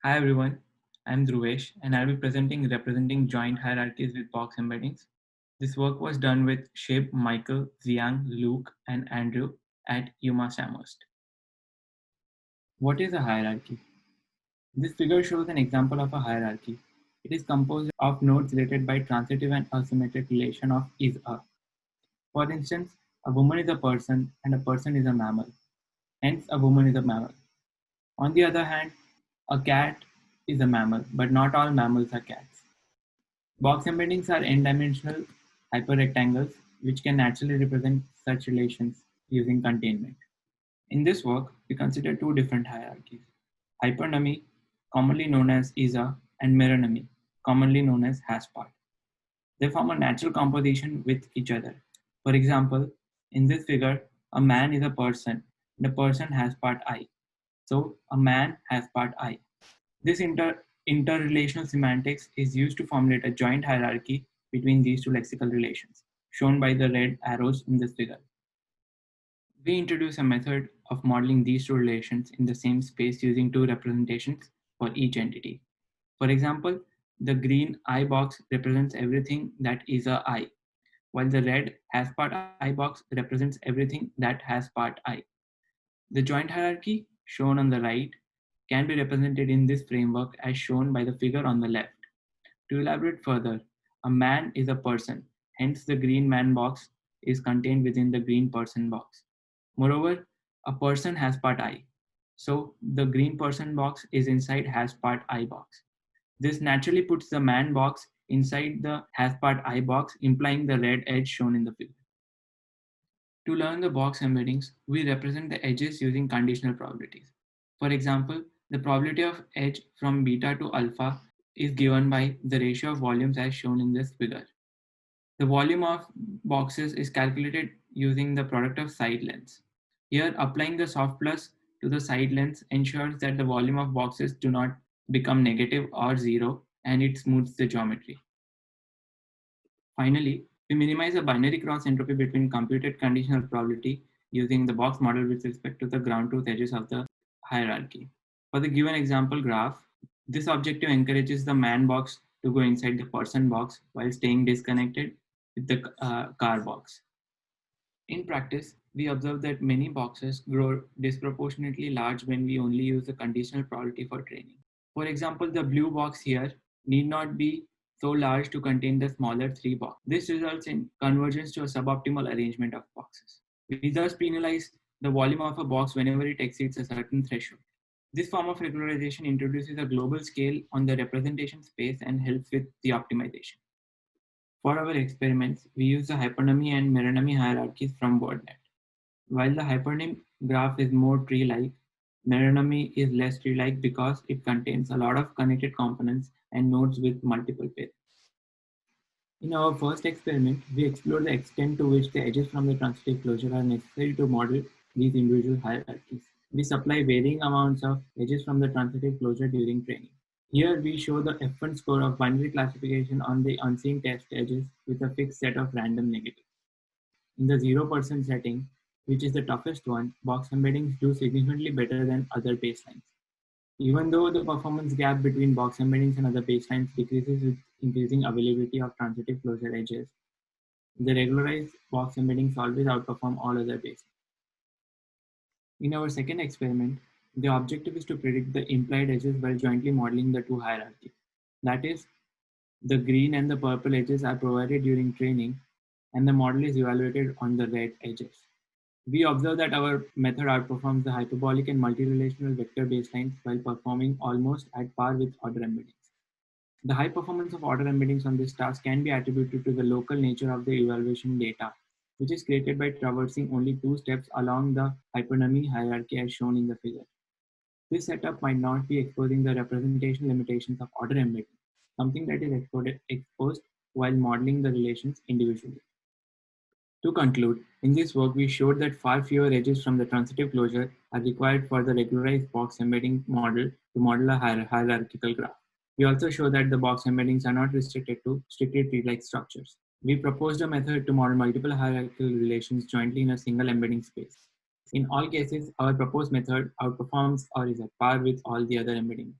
Hi everyone, I'm Dhruvesh and I'll be representing joint hierarchies with box embeddings. This work was done with Shib, Michael, Xiang, Luke, and Andrew at UMass Amherst. What is a hierarchy? This figure shows an example of a hierarchy. It is composed of nodes related by transitive and asymmetric relation of is a. For instance, a woman is a person and a person is a mammal. Hence, a woman is a mammal. On the other hand, a cat is a mammal, but not all mammals are cats. Box embeddings are n-dimensional hyperrectangles which can naturally represent such relations using containment. In this work, we consider two different hierarchies: hypernomy, commonly known as ISA, and meronomy, commonly known as Haspart. They form a natural composition with each other. For example, in this figure, a man is a person, and a person has part I. So, a man has part I. This interrelational semantics is used to formulate a joint hierarchy between these two lexical relations, shown by the red arrows in this figure. We introduce a method of modeling these two relations in the same space using two representations for each entity. For example, the green I box represents everything that is a I, while the red has part I box represents everything that has part I. The joint hierarchy, shown on the right, can be represented in this framework as shown by the figure on the left. To elaborate further, a man is a person, hence the green man box is contained within the green person box. Moreover, a person has part I, so the green person box is inside has part I box. This naturally puts the man box inside the has part I box, implying the red edge shown in the figure. To learn the box embeddings, we represent the edges using conditional probabilities. For example, the probability of edge from beta to alpha is given by the ratio of volumes as shown in this figure. The volume of boxes is calculated using the product of side lengths. Here, applying the soft plus to the side lengths ensures that the volume of boxes do not become negative or zero, and it smooths the geometry. Finally, we minimize the binary cross entropy between computed conditional probability using the box model with respect to the ground truth edges of the hierarchy. For the given example graph, this objective encourages the man box to go inside the person box while staying disconnected with the car box. In practice, we observe that many boxes grow disproportionately large when we only use the conditional probability for training. For example, the blue box here need not be so large to contain the smaller 3 boxes. This results in convergence to a suboptimal arrangement of boxes. We thus penalize the volume of a box whenever it exceeds a certain threshold. This form of regularization introduces a global scale on the representation space and helps with the optimization. For our experiments, we use the hypernomy and meronomy hierarchies from WordNet. While the hypernym graph is more tree-like, meronomy is less tree-like because it contains a lot of connected components and nodes with multiple parents. In our first experiment, we explored the extent to which the edges from the transitive closure are necessary to model these individual hierarchies. We supply varying amounts of edges from the transitive closure during training. Here we show the F1 score of binary classification on the unseen test edges with a fixed set of random negatives. In the 0% setting, which is the toughest one, box embeddings do significantly better than other baselines. Even though the performance gap between box embeddings and other baselines decreases with increasing availability of transitive closure edges, the regularized box embeddings always outperform all other baselines. In our second experiment, the objective is to predict the implied edges while jointly modeling the two hierarchies. That is, the green and the purple edges are provided during training, and the model is evaluated on the red edges. We observe that our method outperforms the hyperbolic and multi-relational vector baselines while performing almost at par with order embeddings. The high performance of order embeddings on this task can be attributed to the local nature of the evaluation data, which is created by traversing only 2 steps along the hypernomy hierarchy as shown in the figure. This setup might not be exposing the representation limitations of order embedding, something that is exposed while modeling the relations individually. To conclude, in this work we showed that far fewer edges from the transitive closure are required for the regularized box embedding model to model a hierarchical graph. We also show that the box embeddings are not restricted to strictly tree-like structures. We proposed a method to model multiple hierarchical relations jointly in a single embedding space. In all cases, our proposed method outperforms or is at par with all the other embedding